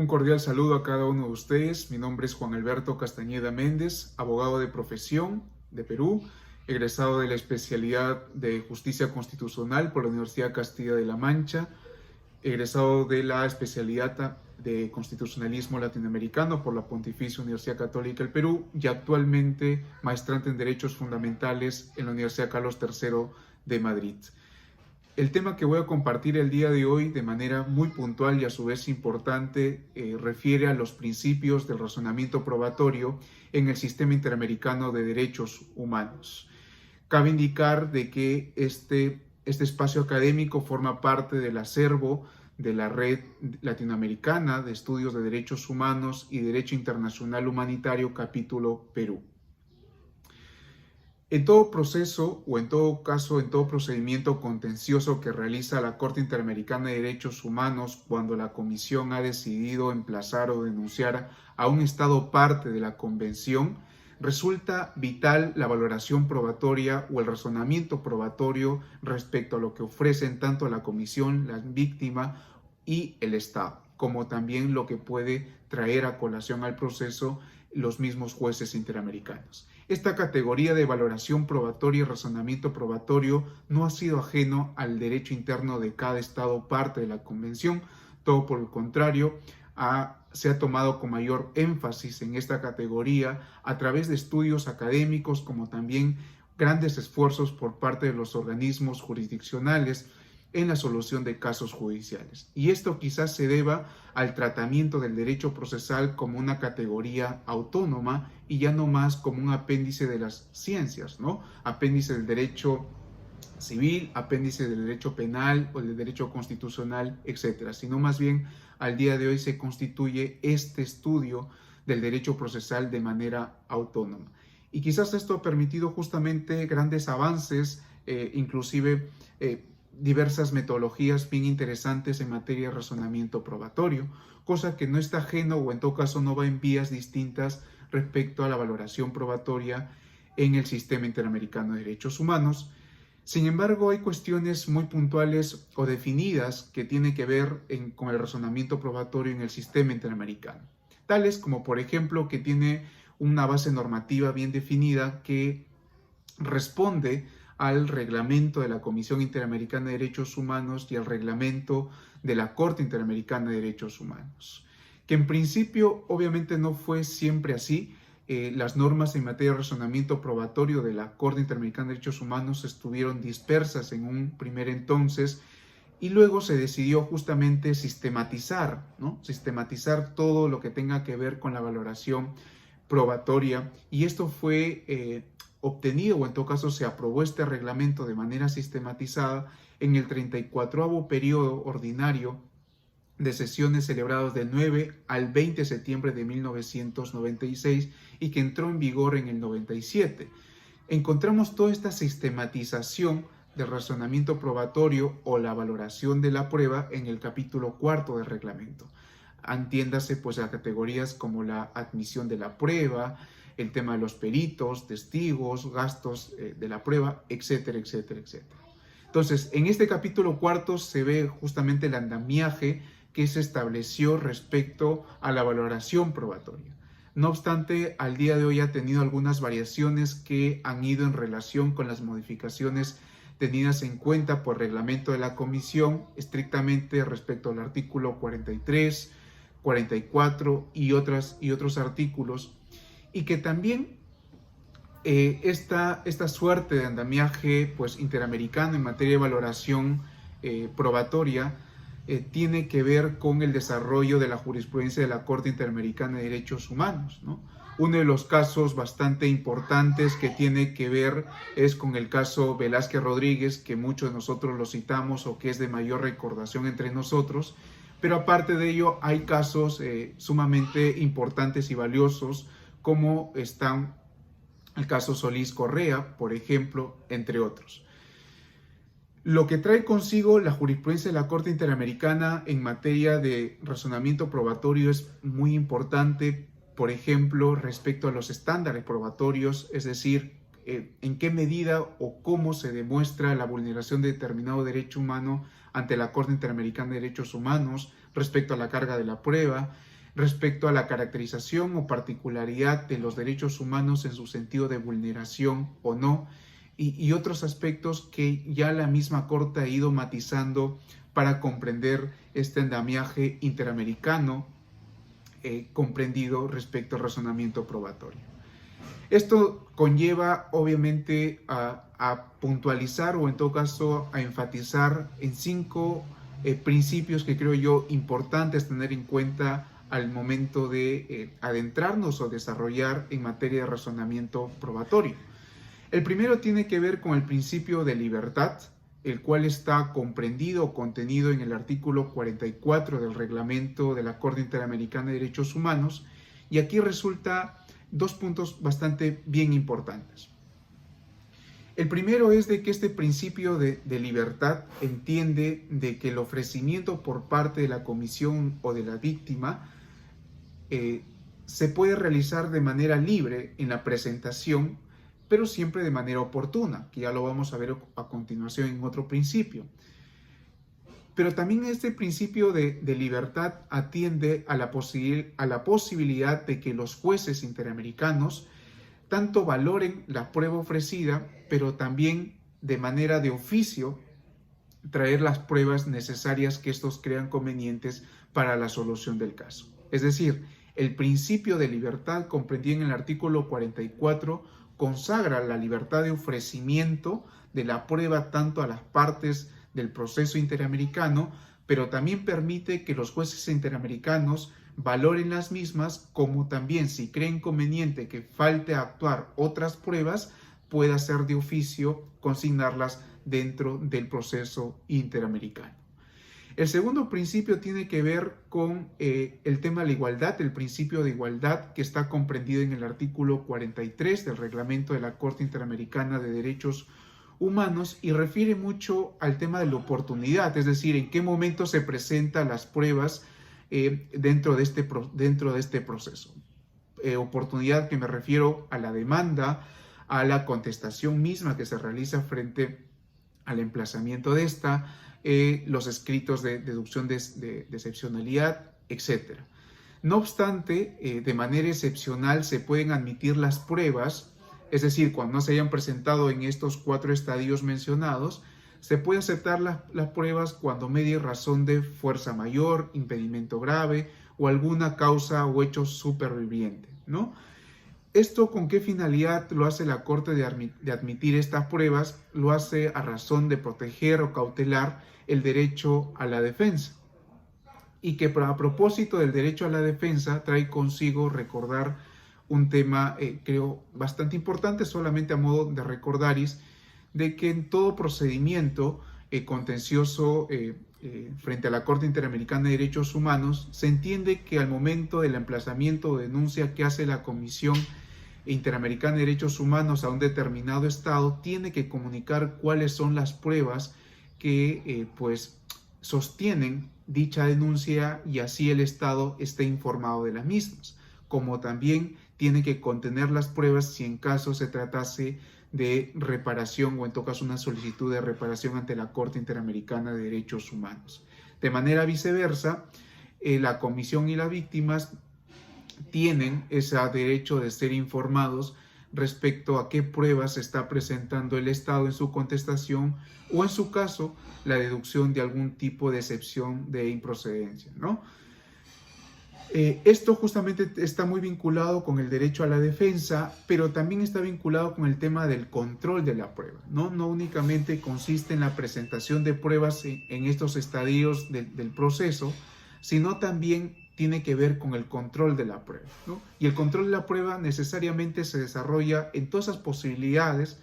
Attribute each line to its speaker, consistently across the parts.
Speaker 1: Un cordial saludo a cada uno de ustedes. Mi nombre es Juan Alberto Castañeda Méndez, abogado de profesión de Perú, egresado de la especialidad de Justicia Constitucional por la Universidad Castilla de la Mancha, egresado de la especialidad de Constitucionalismo Latinoamericano por la Pontificia Universidad Católica del Perú y actualmente maestrante en Derechos Fundamentales en la Universidad Carlos III de Madrid. El tema que voy a compartir el día de hoy de manera muy puntual y a su vez importante refiere a los principios del razonamiento probatorio en el sistema interamericano de derechos humanos. Cabe indicar de que este espacio académico forma parte del acervo de la Red Latinoamericana de Estudios de Derechos Humanos y Derecho Internacional Humanitario, capítulo Perú. En todo proceso o en todo caso, en todo procedimiento contencioso que realiza la Corte Interamericana de Derechos Humanos cuando la Comisión ha decidido emplazar o denunciar a un Estado parte de la Convención, resulta vital la valoración probatoria o el razonamiento probatorio respecto a lo que ofrecen tanto la Comisión, la víctima y el Estado, como también lo que puede traer a colación al proceso los mismos jueces interamericanos. Esta categoría de valoración probatoria y razonamiento probatorio no ha sido ajeno al derecho interno de cada Estado parte de la Convención, todo por el contrario, se ha tomado con mayor énfasis en esta categoría a través de estudios académicos como también grandes esfuerzos por parte de los organismos jurisdiccionales en la solución de casos judiciales. Y esto quizás se deba al tratamiento del derecho procesal como una categoría autónoma y ya no más como un apéndice de las ciencias, ¿no? Apéndice del derecho civil, apéndice del derecho penal o del derecho constitucional, etcétera, sino más bien al día de hoy se constituye este estudio del derecho procesal de manera autónoma. Y quizás esto ha permitido justamente grandes avances, inclusive diversas metodologías bien interesantes en materia de razonamiento probatorio, cosa que no está ajeno o en todo caso no va en vías distintas respecto a la valoración probatoria en el sistema interamericano de derechos humanos. Sin embargo, hay cuestiones muy puntuales o definidas que tienen que ver con el razonamiento probatorio en el sistema interamericano, tales como por ejemplo que tiene una base normativa bien definida que responde al reglamento de la Comisión Interamericana de Derechos Humanos y al reglamento de la Corte Interamericana de Derechos Humanos, que en principio obviamente no fue siempre así. Las normas en materia de razonamiento probatorio de la Corte Interamericana de Derechos Humanos estuvieron dispersas en un primer entonces y luego se decidió justamente sistematizar, ¿no? Sistematizar todo lo que tenga que ver con la valoración probatoria, y esto fue obtenido, o en todo caso se aprobó este reglamento de manera sistematizada en el 34º periodo ordinario de sesiones celebradas del 9 al 20 de septiembre de 1996 y que entró en vigor en el 97. Encontramos toda esta sistematización del razonamiento probatorio o la valoración de la prueba en el capítulo 4 del reglamento. Entiéndase pues a categorías como la admisión de la prueba, el tema de los peritos, testigos, gastos de la prueba, etcétera, etcétera, etcétera. Entonces, en este capítulo 4 se ve justamente el andamiaje que se estableció respecto a la valoración probatoria. No obstante, al día de hoy ha tenido algunas variaciones que han ido en relación con las modificaciones tenidas en cuenta por reglamento de la Comisión, estrictamente respecto al artículo 43, 44 y otros artículos, y que también esta suerte de andamiaje pues, interamericano en materia de valoración probatoria tiene que ver con el desarrollo de la jurisprudencia de la Corte Interamericana de Derechos Humanos, ¿no? Uno de los casos bastante importantes que tiene que ver es con el caso Velázquez Rodríguez, que muchos de nosotros lo citamos o que es de mayor recordación entre nosotros, pero aparte de ello hay casos sumamente importantes y valiosos como están el caso Solís Correa, por ejemplo, entre otros. Lo que trae consigo la jurisprudencia de la Corte Interamericana en materia de razonamiento probatorio es muy importante, por ejemplo, respecto a los estándares probatorios, es decir, en qué medida o cómo se demuestra la vulneración de determinado derecho humano ante la Corte Interamericana de Derechos Humanos respecto a la carga de la prueba, respecto a la caracterización o particularidad de los derechos humanos en su sentido de vulneración o no, y otros aspectos que ya la misma Corte ha ido matizando para comprender este andamiaje interamericano comprendido respecto al razonamiento probatorio. Esto conlleva obviamente a puntualizar o en todo caso a enfatizar en 5 principios que creo yo importantes tener en cuenta al momento de adentrarnos o desarrollar en materia de razonamiento probatorio. El primero tiene que ver con el principio de libertad, el cual está comprendido o contenido en el artículo 44 del reglamento de la Corte Interamericana de Derechos Humanos, y aquí resulta 2 puntos bastante bien importantes. El primero es de que este principio de libertad entiende de que el ofrecimiento por parte de la comisión o de la víctima se puede realizar de manera libre en la presentación, pero siempre de manera oportuna, que ya lo vamos a ver a continuación en otro principio. Pero también este principio de libertad atiende a la posibilidad de que los jueces interamericanos tanto valoren la prueba ofrecida, pero también de manera de oficio traer las pruebas necesarias que estos crean convenientes para la solución del caso. Es decir, el principio de libertad comprendido en el artículo 44 consagra la libertad de ofrecimiento de la prueba tanto a las partes del proceso interamericano, pero también permite que los jueces interamericanos valoren las mismas, como también, si creen conveniente que falte actuar otras pruebas, pueda ser de oficio consignarlas dentro del proceso interamericano. El segundo principio tiene que ver con el tema de la igualdad, el principio de igualdad que está comprendido en el artículo 43 del reglamento de la Corte Interamericana de Derechos Humanos y refiere mucho al tema de la oportunidad, es decir, en qué momento se presentan las pruebas dentro de este proceso. Oportunidad que me refiero a la demanda, a la contestación misma que se realiza frente al emplazamiento de esta, los escritos de deducción de excepcionalidad, etc. No obstante, de manera excepcional se pueden admitir las pruebas, es decir, cuando no se hayan presentado en estos 4 estadios mencionados, se puede aceptar las pruebas cuando medie razón de fuerza mayor, impedimento grave o alguna causa o hecho superviviente, ¿no? ¿Esto con qué finalidad lo hace la Corte de admitir estas pruebas? Lo hace a razón de proteger o cautelar el derecho a la defensa. Y que a propósito del derecho a la defensa trae consigo recordar un tema, creo, bastante importante, solamente a modo de recordaris, de que en todo procedimiento contencioso frente a la Corte Interamericana de Derechos Humanos, se entiende que al momento del emplazamiento o denuncia que hace la Comisión Interamericana de Derechos Humanos a un determinado Estado, tiene que comunicar cuáles son las pruebas que sostienen dicha denuncia y así el Estado esté informado de las mismas, como también tiene que contener las pruebas si en caso se tratase de reparación o en todo caso una solicitud de reparación ante la Corte Interamericana de Derechos Humanos. De manera viceversa, la comisión y las víctimas tienen ese derecho de ser informados respecto a qué pruebas está presentando el Estado en su contestación o en su caso la deducción de algún tipo de excepción de improcedencia, ¿no? Esto justamente está muy vinculado con el derecho a la defensa, pero también está vinculado con el tema del control de la prueba, ¿no? No únicamente consiste en la presentación de pruebas en estos estadios del proceso, sino también tiene que ver con el control de la prueba, ¿no? Y el control de la prueba necesariamente se desarrolla en todas esas posibilidades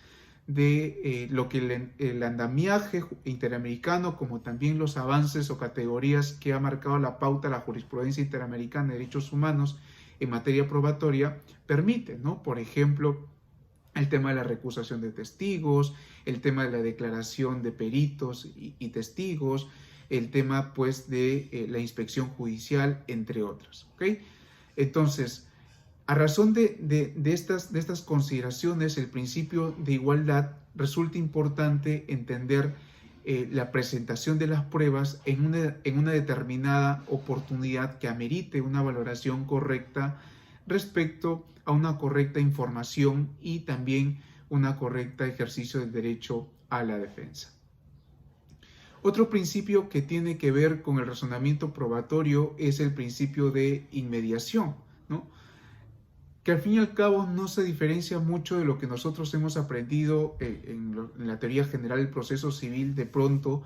Speaker 1: de lo que el andamiaje interamericano, como también los avances o categorías que ha marcado la pauta la jurisprudencia interamericana de derechos humanos en materia probatoria, permite, ¿no? Por ejemplo, el tema de la recusación de testigos, el tema de la declaración de peritos y testigos, el tema pues de la inspección judicial, entre otras, ¿ok? Entonces, a razón de estas consideraciones, el principio de igualdad resulta importante entender la presentación de las pruebas en una determinada oportunidad que amerite una valoración correcta respecto a una correcta información y también una correcta ejercicio del derecho a la defensa. Otro principio que tiene que ver con el razonamiento probatorio es el principio de inmediación, ¿no? Que al fin y al cabo no se diferencia mucho de lo que nosotros hemos aprendido en la teoría general del proceso civil de pronto,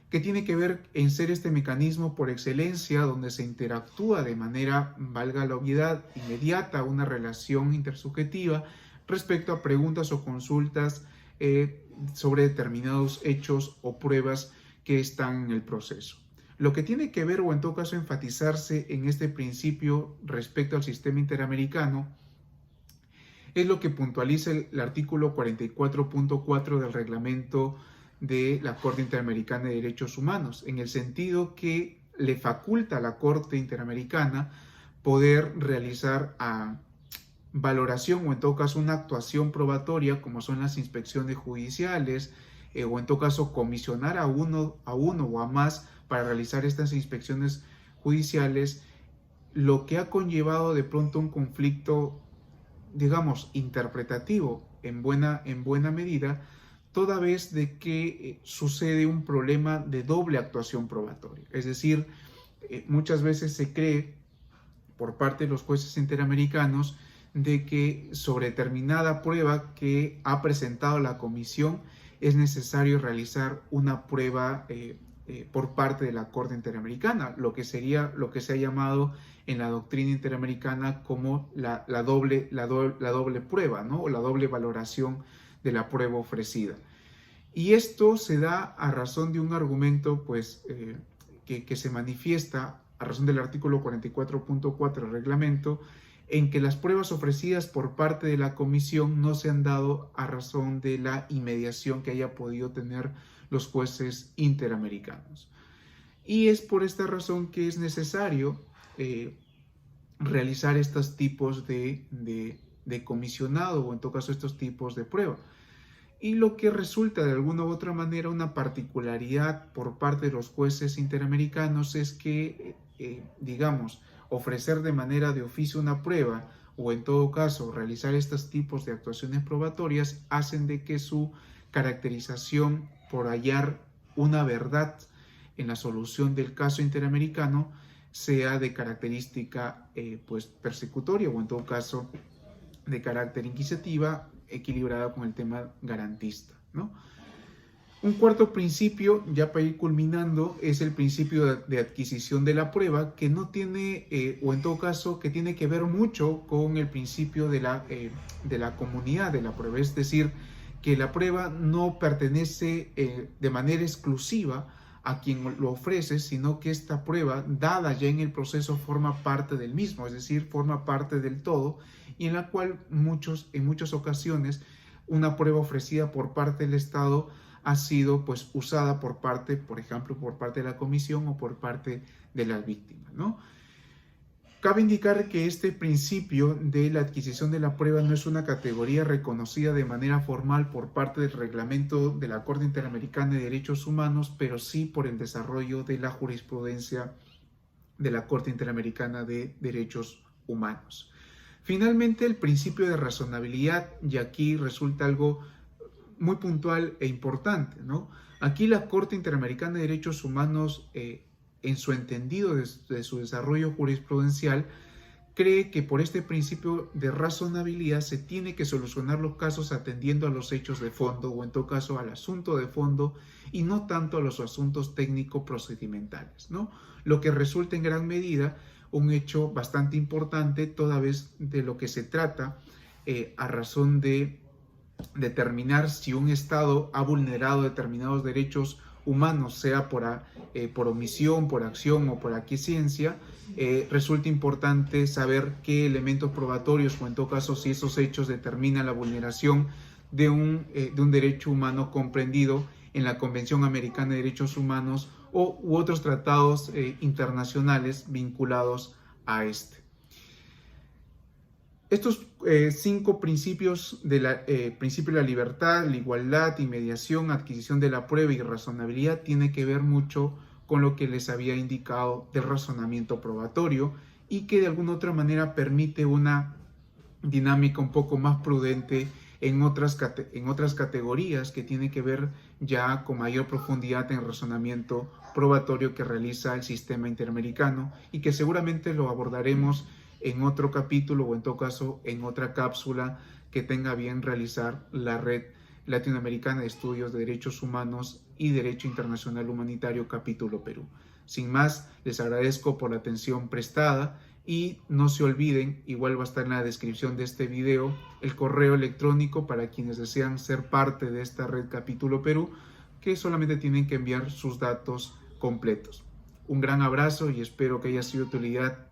Speaker 1: que tiene que ver en ser este mecanismo por excelencia donde se interactúa de manera, valga la obviedad, inmediata una relación intersubjetiva respecto a preguntas o consultas sobre determinados hechos o pruebas que están en el proceso. Lo que tiene que ver o en todo caso enfatizarse en este principio respecto al sistema interamericano es lo que puntualiza el artículo 44.4 del reglamento de la Corte Interamericana de Derechos Humanos, en el sentido que le faculta a la Corte Interamericana poder realizar valoración o en todo caso una actuación probatoria como son las inspecciones judiciales o en todo caso comisionar a uno o a más para realizar estas inspecciones judiciales, lo que ha conllevado de pronto un conflicto, digamos, interpretativo en buena medida, toda vez de que sucede un problema de doble actuación probatoria. Es decir, muchas veces se cree por parte de los jueces interamericanos de que sobre determinada prueba que ha presentado la comisión es necesario realizar una prueba por parte de la Corte Interamericana, lo que se ha llamado en la doctrina interamericana como la doble prueba, ¿no? O la doble valoración de la prueba ofrecida. Y esto se da a razón de un argumento pues, que se manifiesta a razón del artículo 44.4 del reglamento, en que las pruebas ofrecidas por parte de la comisión no se han dado a razón de la inmediación que haya podido tener los jueces interamericanos. Y es por esta razón que es necesario realizar estos tipos de comisionado o en todo caso estos tipos de prueba. Y lo que resulta de alguna u otra manera una particularidad por parte de los jueces interamericanos es que, digamos, ofrecer de manera de oficio una prueba o en todo caso realizar estos tipos de actuaciones probatorias hacen de que su caracterización por hallar una verdad en la solución del caso interamericano sea de característica pues persecutoria o en todo caso de carácter inquisitiva equilibrada con el tema garantista, ¿no? Un cuarto principio, ya para ir culminando, es el principio de adquisición de la prueba, que no tiene, o en todo caso, que tiene que ver mucho con el principio de la comunidad de la prueba. Es decir, que la prueba no pertenece de manera exclusiva a quien lo ofrece, sino que esta prueba, dada ya en el proceso, forma parte del mismo, es decir, forma parte del todo, y en la cual en muchas ocasiones una prueba ofrecida por parte del Estado ha sido pues usada por ejemplo, por parte de la comisión o por parte de las víctimas, ¿no? Cabe indicar que este principio de la adquisición de la prueba no es una categoría reconocida de manera formal por parte del reglamento de la Corte Interamericana de Derechos Humanos, pero sí por el desarrollo de la jurisprudencia de la Corte Interamericana de Derechos Humanos. Finalmente, el principio de razonabilidad, y aquí resulta algo muy puntual e importante, ¿no? Aquí la Corte Interamericana de Derechos Humanos, en su entendido de su desarrollo jurisprudencial, cree que por este principio de razonabilidad se tiene que solucionar los casos atendiendo a los hechos de fondo o en todo caso al asunto de fondo y no tanto a los asuntos técnico-procedimentales, ¿no? Lo que resulta en gran medida un hecho bastante importante toda vez de lo que se trata a razón de determinar si un Estado ha vulnerado determinados derechos humanos, sea por omisión, por acción o por aquiescencia. Resulta importante saber qué elementos probatorios o en todo caso si esos hechos determinan la vulneración de un derecho humano comprendido en la Convención Americana de Derechos Humanos u otros tratados internacionales vinculados a este. Estos 5 principios principio de la libertad, la igualdad, inmediación, adquisición de la prueba y razonabilidad tiene que ver mucho con lo que les había indicado del razonamiento probatorio y que de alguna otra manera permite una dinámica un poco más prudente en otras categorías que tiene que ver ya con mayor profundidad en el razonamiento probatorio que realiza el sistema interamericano y que seguramente lo abordaremos en otro capítulo o en todo caso en otra cápsula que tenga bien realizar la Red Latinoamericana de Estudios de Derechos Humanos y Derecho Internacional Humanitario Capítulo Perú. Sin más, les agradezco por la atención prestada y no se olviden, igual va a estar en la descripción de este video, el correo electrónico para quienes desean ser parte de esta red Capítulo Perú, que solamente tienen que enviar sus datos completos. Un gran abrazo y espero que haya sido de utilidad.